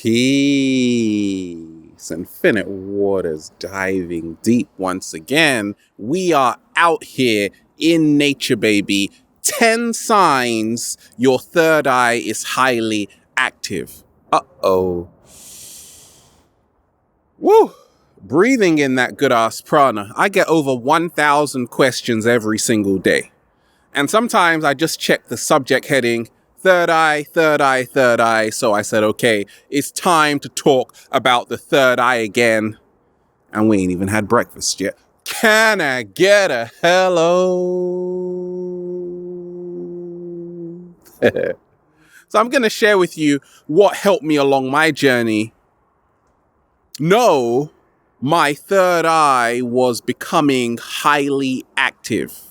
Peace. Infinite waters diving deep once again. We are out here in nature, baby. 10 signs your third eye is highly active. Uh-oh. Woo! Breathing in that good-ass prana. I get over 1,000 questions every single day. And sometimes I just check the subject heading, third eye, third eye, third eye. So I said, okay, it's time to talk about the third eye again. And we ain't even had breakfast yet. Can I get a hello? So I'm going to share with you what helped me along my journey. No, my third eye was becoming highly active.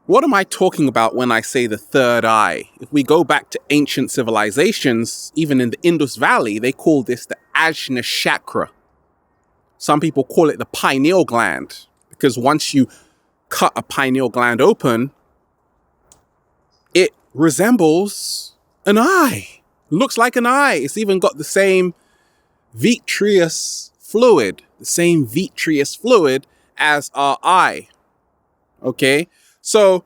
What am I talking about when I say the third eye? If we go back to ancient civilizations, even in the Indus Valley, they call this the Ajna chakra. Some people call it the pineal gland, because once you cut a pineal gland open, it resembles an eye. Looks like an eye. It's even got the same vitreous fluid as our eye. Okay? So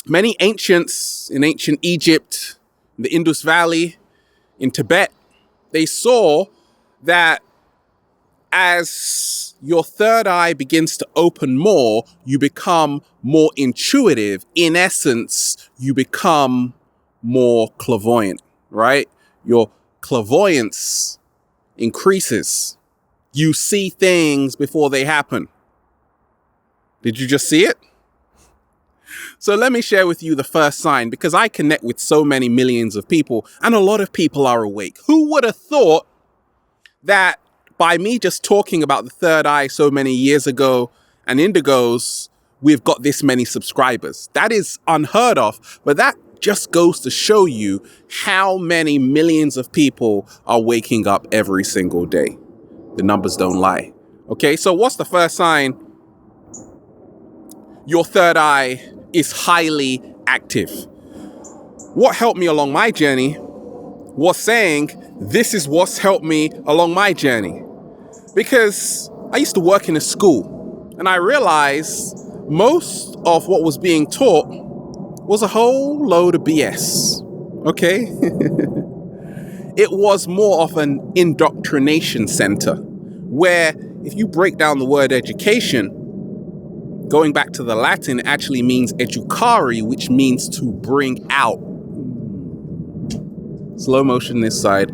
many ancients in ancient Egypt, in the Indus Valley, in Tibet, they saw that as your third eye begins to open more, you become more intuitive. In essence, you become more clairvoyant, right? Your clairvoyance increases. You see things before they happen. Did you just see it? So let me share with you the first sign, because I connect with so many millions of people and a lot of people are awake. Who would have thought that by me just talking about the third eye so many years ago and indigos, we've got this many subscribers? That is unheard of, but that just goes to show you how many millions of people are waking up every single day. The numbers don't lie. Okay, so what's the first sign? Your third eye is highly active. What helped me along my journey was saying, this is what's helped me along my journey. Because I used to work in a school and I realized most of what was being taught was a whole load of BS. Okay? It was more of an indoctrination center where if you break down the word education, going back to the Latin, it actually means educare, which means to bring out. Slow motion this side.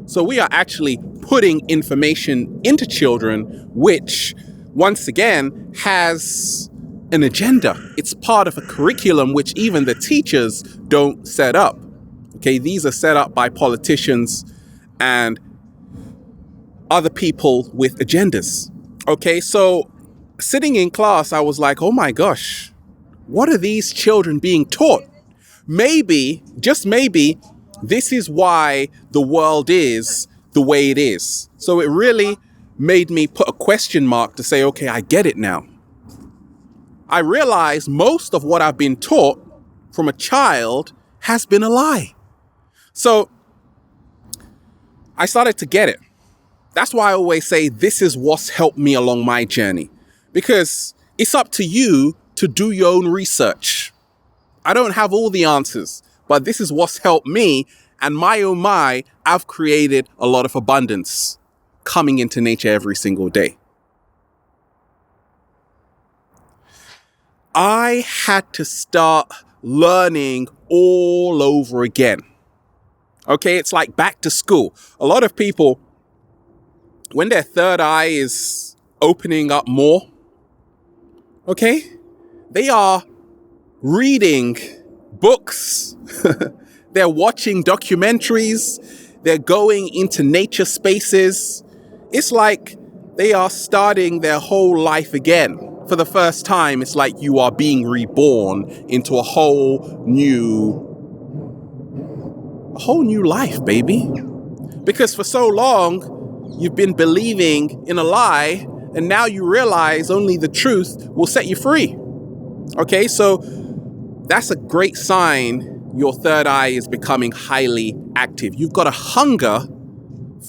So we are actually putting information into children, which once again has an agenda. It's part of a curriculum which even the teachers don't set up. Okay, these are set up by politicians and other people with agendas. Okay, so sitting in class, I was like, oh my gosh, what are these children being taught? Maybe, just maybe, this is why the world is the way it is. So it really made me put a question mark to say, okay, I get it now. I realize most of what I've been taught from a child has been a lie. So I started to get it. That's why I always say this is what's helped me along my journey. Because it's up to you to do your own research. I don't have all the answers, but this is what's helped me. And my oh my, I've created a lot of abundance coming into nature every single day. I had to start learning all over again. Okay, it's like back to school. A lot of people, when their third eye is opening up more, okay, they are reading books, they're watching documentaries, they're going into nature spaces. It's like they are starting their whole life again. For the first time, it's like you are being reborn into a whole new life, baby. Because for so long, you've been believing in a lie, and now you realize only the truth will set you free. Okay, so that's a great sign your third eye is becoming highly active. You've got a hunger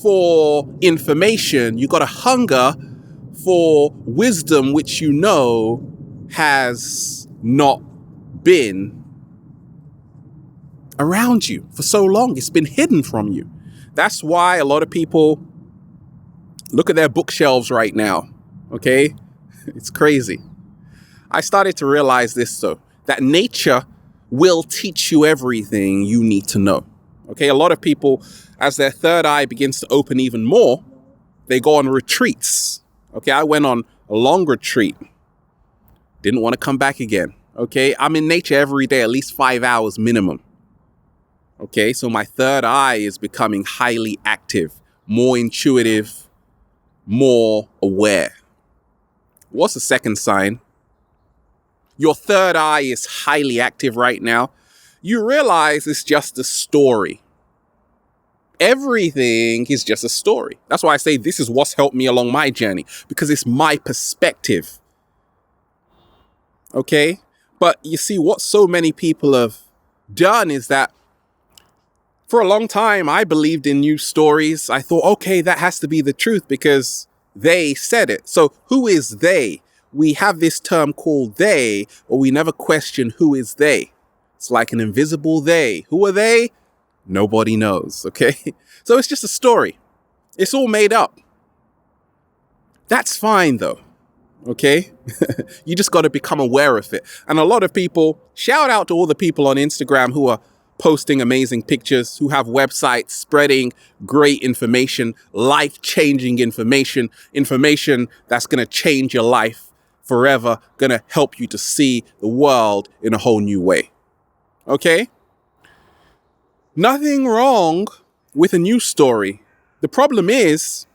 for information. You've got a hunger for wisdom, which you know has not been around you for so long. It's been hidden from you. That's why a lot of people look at their bookshelves right now. Okay? It's crazy. I started to realize this though, that nature will teach you everything you need to know. Okay? A lot of people, as their third eye begins to open even more, they go on retreats. Okay? I went on a long retreat. Didn't want to come back again. Okay? I'm in nature every day, at least 5 hours minimum. Okay, so my third eye is becoming highly active, more intuitive, more aware. What's the second sign? Your third eye is highly active right now. You realize it's just a story. Everything is just a story. That's why I say this is what's helped me along my journey, because it's my perspective. Okay? But you see, what so many people have done is that for a long time, I believed in news stories. I thought, okay, that has to be the truth because they said it. So who is they? We have this term called they, but we never question who is they. It's like an invisible they. Who are they? Nobody knows, okay? So it's just a story. It's all made up. That's fine though, okay? You just got to become aware of it. And a lot of people, shout out to all the people on Instagram who are posting amazing pictures, who have websites spreading great information, life-changing information that's going to change your life forever, going to help you to see the world in a whole new way. Okay? Nothing wrong with a news story. The problem is,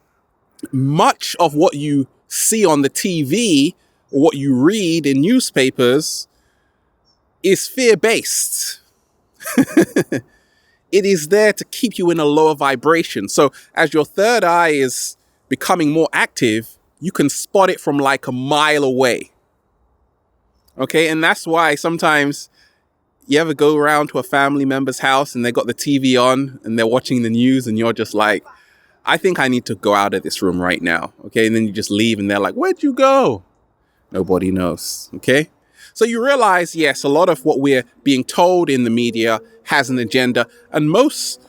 much of what you see on the TV or what you read in newspapers is fear-based. It is there to keep you in a lower vibration. So as your third eye is becoming more active, you can spot it from like a mile away. Okay, and that's why sometimes you ever go around to a family member's house and they got the TV on and they're watching the news and you're just like, I think I need to go out of this room right now. Okay, and then you just leave and they're like, where'd you go? Nobody knows. Okay. So you realize, yes, a lot of what we're being told in the media has an agenda. And most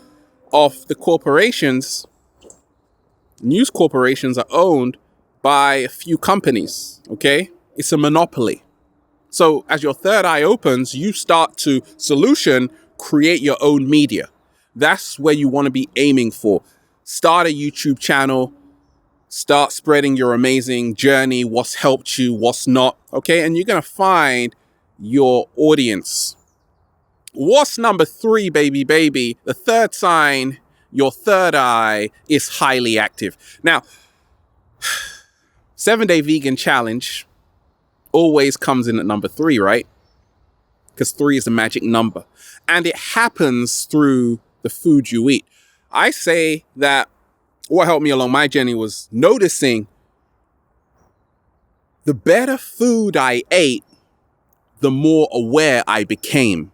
of the corporations, news corporations, are owned by a few companies, okay? It's a monopoly. So as your third eye opens, you start to create your own media. That's where you want to be aiming for. Start a YouTube channel. Start spreading your amazing journey, what's helped you, what's not, okay? And you're going to find your audience. What's number 3, baby? The third sign, your third eye is highly active. Now, 7-day vegan challenge always comes in at number 3, right? Because 3 is a magic number. And it happens through the food you eat. I say that what helped me along my journey was noticing the better food I ate, the more aware I became.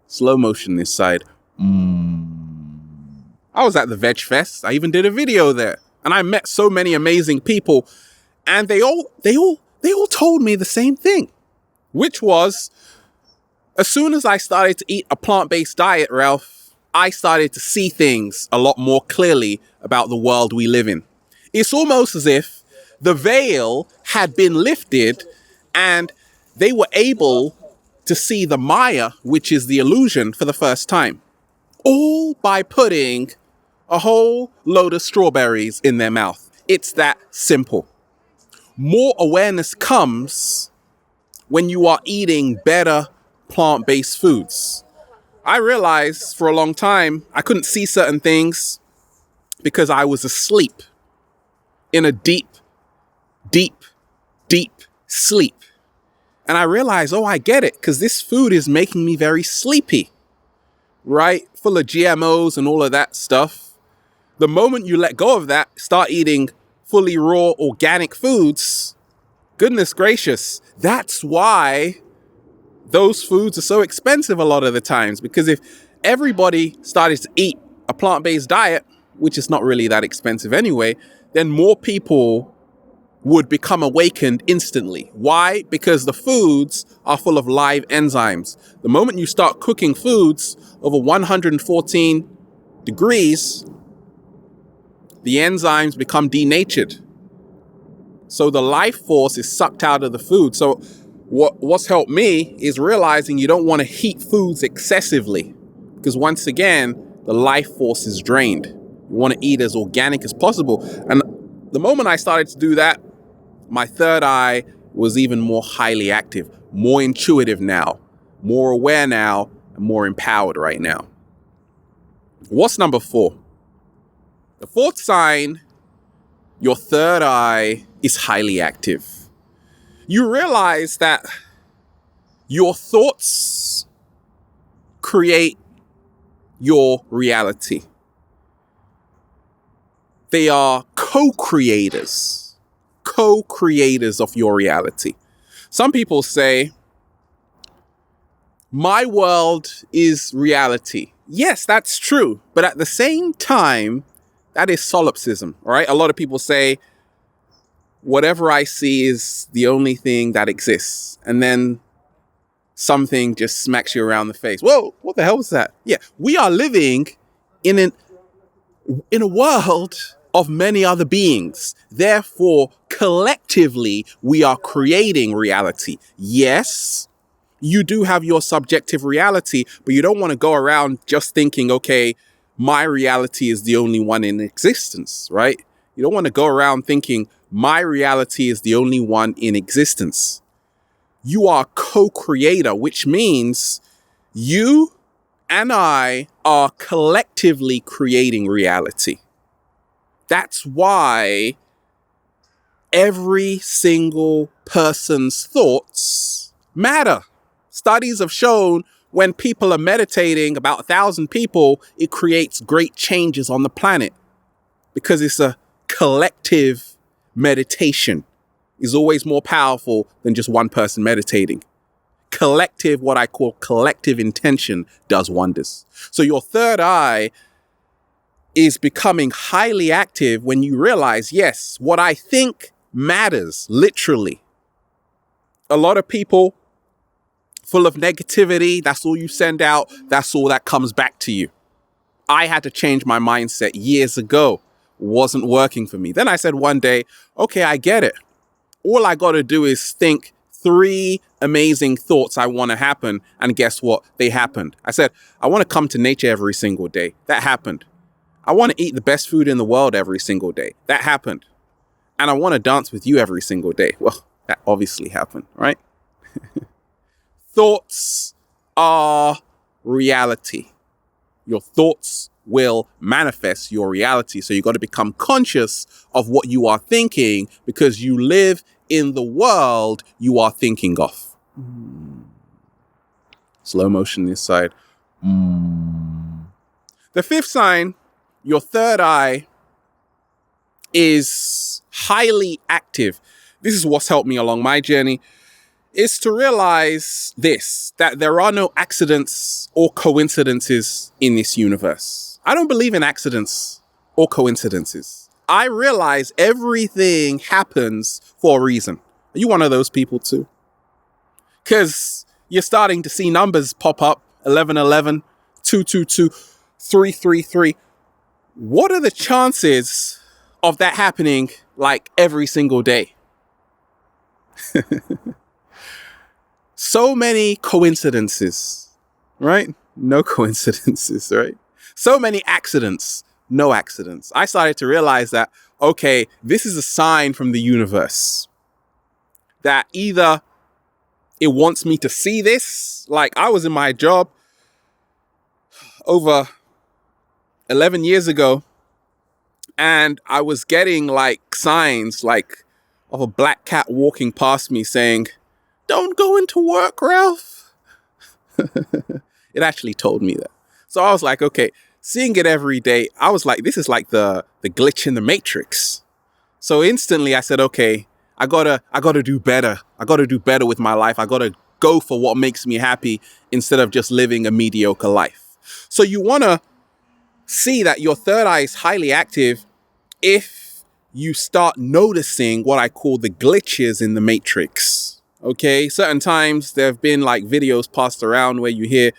Slow motion this side. I was at the Veg Fest. I even did a video there. And I met so many amazing people. And they all told me the same thing, which was, as soon as I started to eat a plant-based diet, Ralph, I started to see things a lot more clearly about the world we live in. It's almost as if the veil had been lifted and they were able to see the Maya, which is the illusion, for the first time. All by putting a whole load of strawberries in their mouth. It's that simple. More awareness comes when you are eating better plant-based foods. I realized for a long time I couldn't see certain things because I was asleep in a deep sleep. And I realized, I get it, because this food is making me very sleepy, right? Full of GMOs and all of that stuff. The moment you let go of that, start eating fully raw organic foods, goodness gracious, that's why those foods are so expensive a lot of the times, because if everybody started to eat a plant-based diet, which is not really that expensive anyway, then more people would become awakened instantly. Why? Because the foods are full of live enzymes. The moment you start cooking foods over 114 degrees, the enzymes become denatured. So the life force is sucked out of the food. So what's helped me is realizing you don't want to heat foods excessively, because once again, the life force is drained. You want to eat as organic as possible. And the moment I started to do that, my third eye was even more highly active, more intuitive now, more aware now, and more empowered right now. What's number 4? The fourth sign, your third eye is highly active. You realize that your thoughts create your reality. They are co-creators of your reality. Some people say, my world is reality. Yes, that's true. But at the same time, that is solipsism, right? A lot of people say, whatever I see is the only thing that exists. And then something just smacks you around the face. Whoa, what the hell was that? Yeah, we are living in a world of many other beings. Therefore, collectively, we are creating reality. Yes, you do have your subjective reality, but you don't want to go around just thinking, okay, my reality is the only one in existence, right? You don't want to go around thinking, my reality is the only one in existence. You are co-creator, which means you and I are collectively creating reality. That's why every single person's thoughts matter. Studies have shown when people are meditating, about 1,000 people, it creates great changes on the planet, because it's a collective meditation. Is always more powerful than just one person meditating. Collective, what I call collective intention, does wonders. So your third eye is becoming highly active when you realize, yes, what I think matters, literally. A lot of people full of negativity, that's all you send out, that's all that comes back to you. I had to change my mindset years ago. Wasn't working for me. Then I said one day, okay, I get it. All I got to do is think 3 amazing thoughts I want to happen. And guess what? They happened. I said, I want to come to nature every single day. That happened. I want to eat the best food in the world every single day. That happened. And I want to dance with you every single day. Well, that obviously happened, right? Thoughts are reality. Your thoughts will manifest your reality. So you got to become conscious of what you are thinking, because you live in the world you are thinking of. Slow motion this side. The fifth sign, your third eye is highly active. This is what's helped me along my journey, is to realize this, that there are no accidents or coincidences in this universe. I don't believe in accidents or coincidences. I realize everything happens for a reason. Are you one of those people too? Because you're starting to see numbers pop up, 1111, 222, 333. What are the chances of that happening like every single day? So many coincidences, right? No coincidences, right? So many accidents, no accidents. I started to realize that, okay, this is a sign from the universe that either it wants me to see this, like I was in my job over 11 years ago, and I was getting like signs like of a black cat walking past me saying, "Don't go into work, Ralph." It actually told me that. So I was like, okay, seeing it every day, I was like, this is like the glitch in the Matrix. So instantly I said, okay, I gotta do better. I gotta do better with my life. I gotta go for what makes me happy instead of just living a mediocre life. So you want to see that your third eye is highly active if you start noticing what I call the glitches in the matrix. Okay, certain times there have been like videos passed around where you hear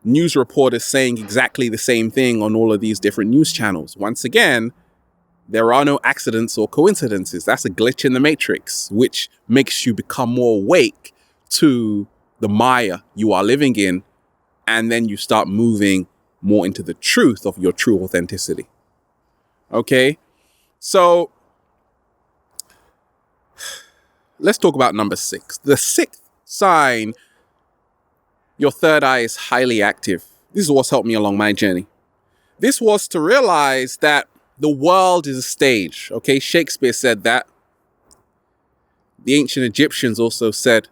news reporters saying exactly the same thing on all of these different news channels. Once again, there are no accidents or coincidences. That's a glitch in the matrix, which makes you become more awake to the Maya you are living in. And then you start moving more into the truth of your true authenticity. Okay, so let's talk about number 6. The 6th sign your third eye is highly active. This is what's helped me along my journey. This was to realize that the world is a stage. Okay, Shakespeare said that. The ancient Egyptians also said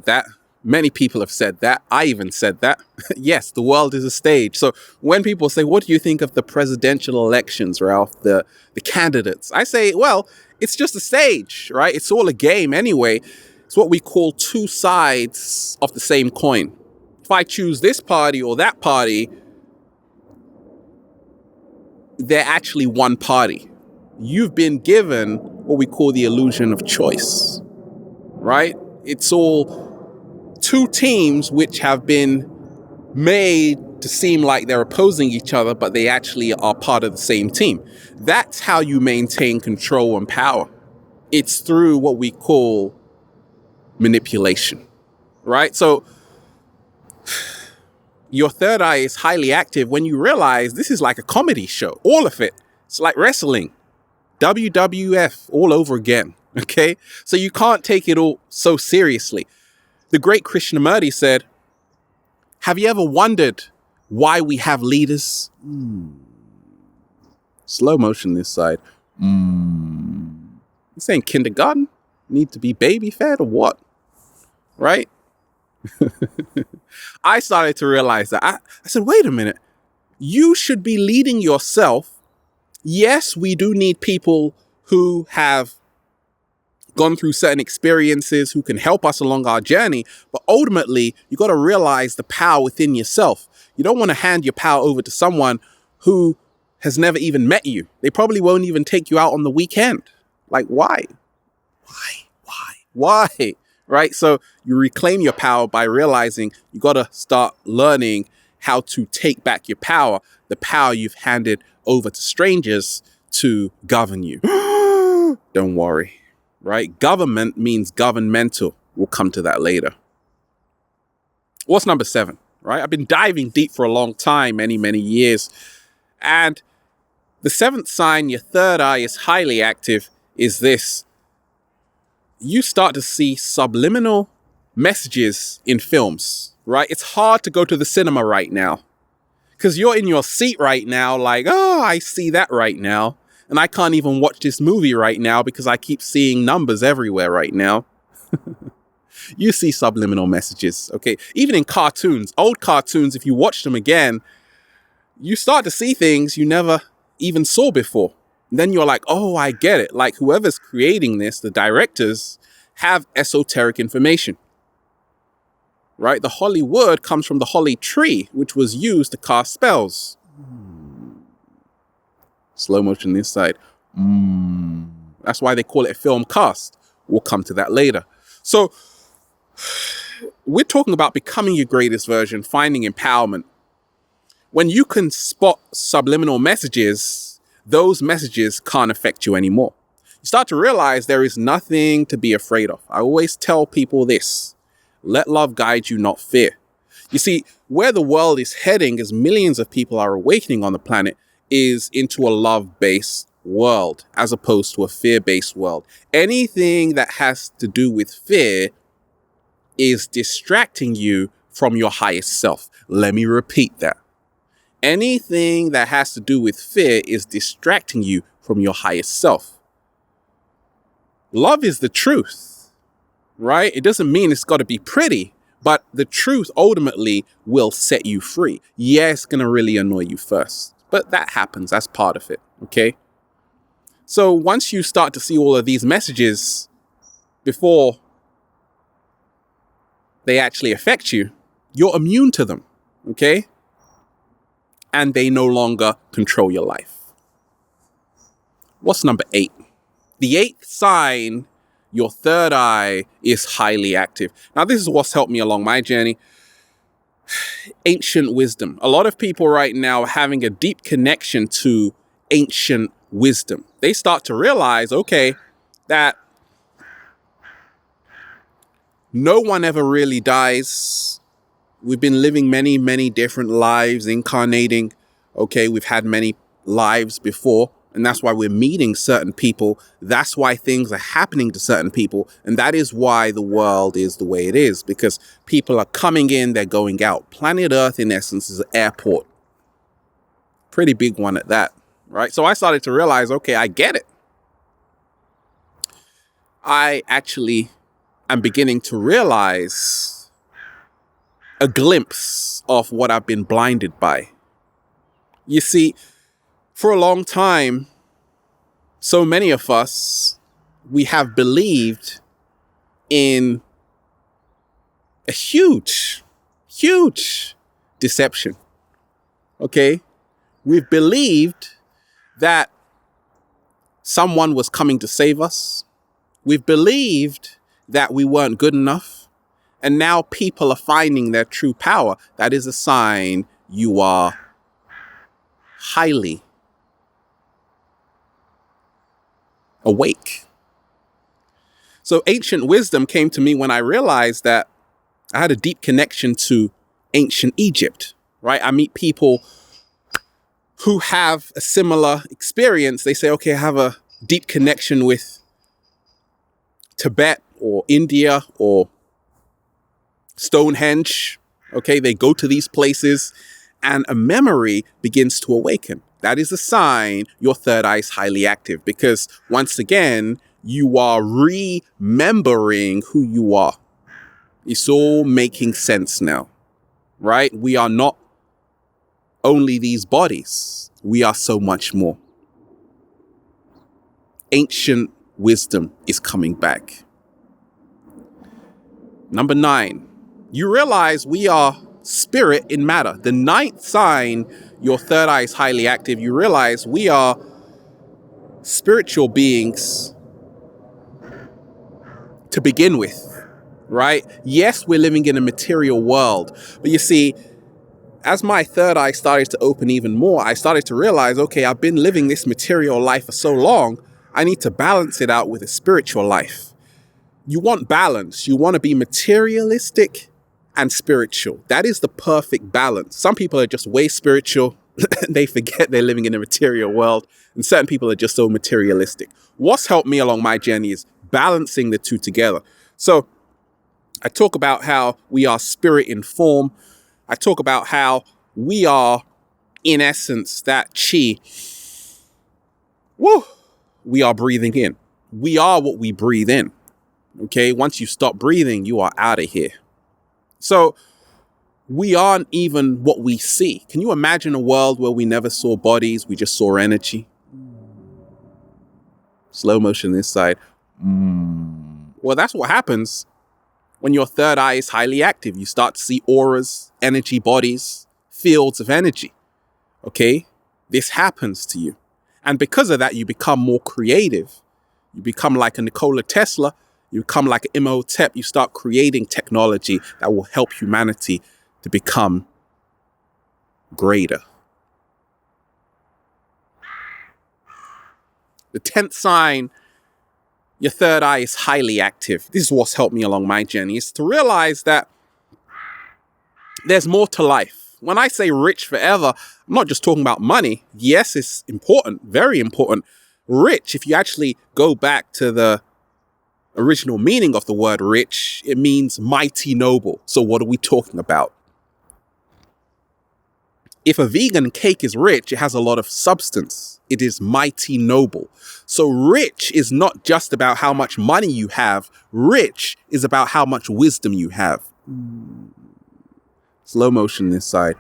that. Many people have said that. I even said that. Yes, the world is a stage. So when people say, what do you think of the presidential elections, Ralph, the candidates? I say, well, it's just a stage, right? It's all a game anyway. It's what we call two sides of the same coin. If I choose this party or that party, they're actually one party. You've been given what we call the illusion of choice, right? It's all two teams which have been made to seem like they're opposing each other, but they actually are part of the same team. That's how you maintain control and power. It's through what we call manipulation, right? So your third eye is highly active when you realize this is like a comedy show, all of it. It's like wrestling, WWF all over again, okay? So you can't take it all so seriously. The great Krishnamurti said, have you ever wondered why we have leaders? Slow motion this side. You saying kindergarten? Need to be baby fed or what? Right? I started to realize that. I said, wait a minute. You should be leading yourself. Yes, we do need people who have gone through certain experiences who can help us along our journey. But ultimately, you got to realize the power within yourself. You don't want to hand your power over to someone who has never even met you. They probably won't even take you out on the weekend. Like, why? Right? So you reclaim your power by realizing you got to start learning how to take back your power, the power you've handed over to strangers to govern you. Don't worry. Right? Government means governmental. We'll come to that later. What's number 7? Right? I've been diving deep for a long time, many years. And the 7th sign your third eye is highly active is this. You start to see subliminal messages in films, right? It's hard to go to the cinema right now because you're in your seat right now like, oh, I see that right now. And I can't even watch this movie right now because I keep seeing numbers everywhere right now. You see subliminal messages, okay? Even in cartoons, old cartoons, if you watch them again, you start to see things you never even saw before. And then you're like, oh, I get it. Like whoever's creating this, the directors, have esoteric information, right? The holy word comes from the holy tree, which was used to cast spells. Slow motion this side. That's why they call it a film cast. We'll come to that later. So we're talking about becoming your greatest version, finding empowerment. When you can spot subliminal messages, those messages can't affect you anymore. You start to realize there is nothing to be afraid of. I always tell people this. Let love guide you, not fear. You see, where the world is heading as millions of people are awakening on the planet is into a love-based world as opposed to a fear-based world. Anything that has to do with fear is distracting you from your highest self. Let me repeat that. Anything that has to do with fear is distracting you from your highest self. Love is the truth, right? It doesn't mean it's got to be pretty, but the truth ultimately will set you free. Yeah, it's going to really annoy you first, but that happens. That's part of it, okay? So once you start to see all of these messages before they actually affect you, you're immune to them, okay? And they no longer control your life. What's number 8? The 8th sign, your third eye is highly active. Now, this is what's helped me along my journey. Ancient wisdom. A lot of people right now are having a deep connection to ancient wisdom. They start to realize, okay, that no one ever really dies. We've been living many, many different lives, incarnating. Okay, we've had many lives before, and that's why we're meeting certain people. That's why things are happening to certain people. And that is why the world is the way it is, because people are coming in, they're going out. Planet Earth, in essence, is an airport. Pretty big one at that, right? So I started to realize, okay, I get it. I actually am beginning to realize a glimpse of what I've been blinded by. You see, for a long time, so many of us, we have believed in a huge, huge deception. Okay? We've believed that someone was coming to save us. We've believed that we weren't good enough. And now people are finding their true power. That is a sign you are highly awake. So ancient wisdom came to me when I realized that I had a deep connection to ancient Egypt, right? I meet people who have a similar experience. They say, okay, I have a deep connection with Tibet or India or Stonehenge. Okay, they go to these places and a memory begins to awaken. That is a sign your third eye is highly active, because once again, you are remembering who you are. It's all making sense now, right? We are not only these bodies. We are so much more. Ancient wisdom is coming back. Number 9, you realize we are spirit in matter. The 9th sign, your third eye is highly active. You realize we are spiritual beings to begin with, right? Yes, we're living in a material world, but you see, as my third eye started to open even more, I started to realize, okay, I've been living this material life for so long, I need to balance it out with a spiritual life. You want balance. You want to be materialistic and spiritual. That is the perfect balance. Some people are just way spiritual. They forget they're living in a material world. And certain people are just so materialistic. What's helped me along my journey is balancing the two together. So I talk about how we are spirit in form. I talk about how we are, in essence, that chi. Woo! We are breathing in. We are what we breathe in. Okay? Once you stop breathing, you are out of here. So we aren't even what we see. Can you imagine a world where we never saw bodies, we just saw energy? Slow motion this side. Well, that's what happens when your third eye is highly active. You start to see auras, energy bodies, fields of energy. Okay? This happens to you. And because of that, you become more creative. You become like a Nikola Tesla. You become like an Imhotep. You start creating technology that will help humanity to become greater. The 10th sign, your third eye is highly active. This is what's helped me along my journey, is to realize that there's more to life. When I say rich forever, I'm not just talking about money. Yes, it's important, very important. Rich, if you actually go back to the original meaning of the word rich, it means mighty noble. So what are we talking about? If a vegan cake is rich, it has a lot of substance. It is mighty noble. So rich is not just about how much money you have. Rich is about how much wisdom you have. Slow motion this side.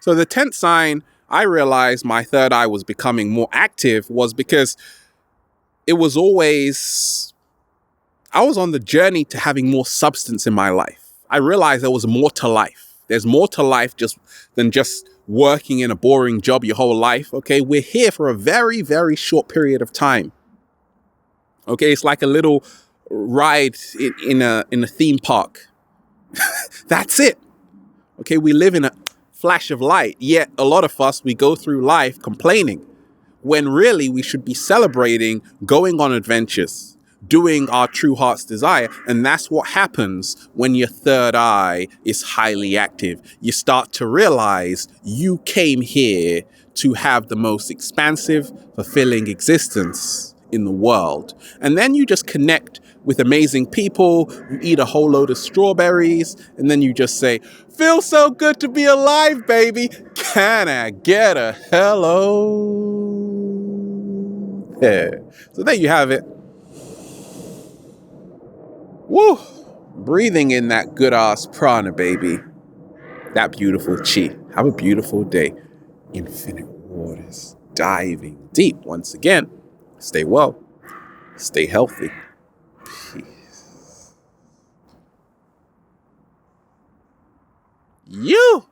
So the 10th sign, I realized my third eye was becoming more active, was because it was always I was on the journey to having more substance in my life. I realized there was more to life. There's more to life than just working in a boring job your whole life. Okay, we're here for a very, very short period of time. Okay, it's like a little ride in a theme park. That's it. Okay, we live in a flash of light. Yet a lot of us, we go through life complaining when really we should be celebrating, going on adventures, doing our true heart's desire. And that's what happens when your third eye is highly active. You start to realize you came here to have the most expansive, fulfilling existence in the world. And then you just connect with amazing people, you eat a whole load of strawberries, and then you just say, "Feels so good to be alive, baby. Can I get a hello?" Yeah. So there you have it. Woo! Breathing in that good ass prana, baby. That beautiful chi. Have a beautiful day. Infinite waters. Diving deep once again. Stay well. Stay healthy. Peace. You!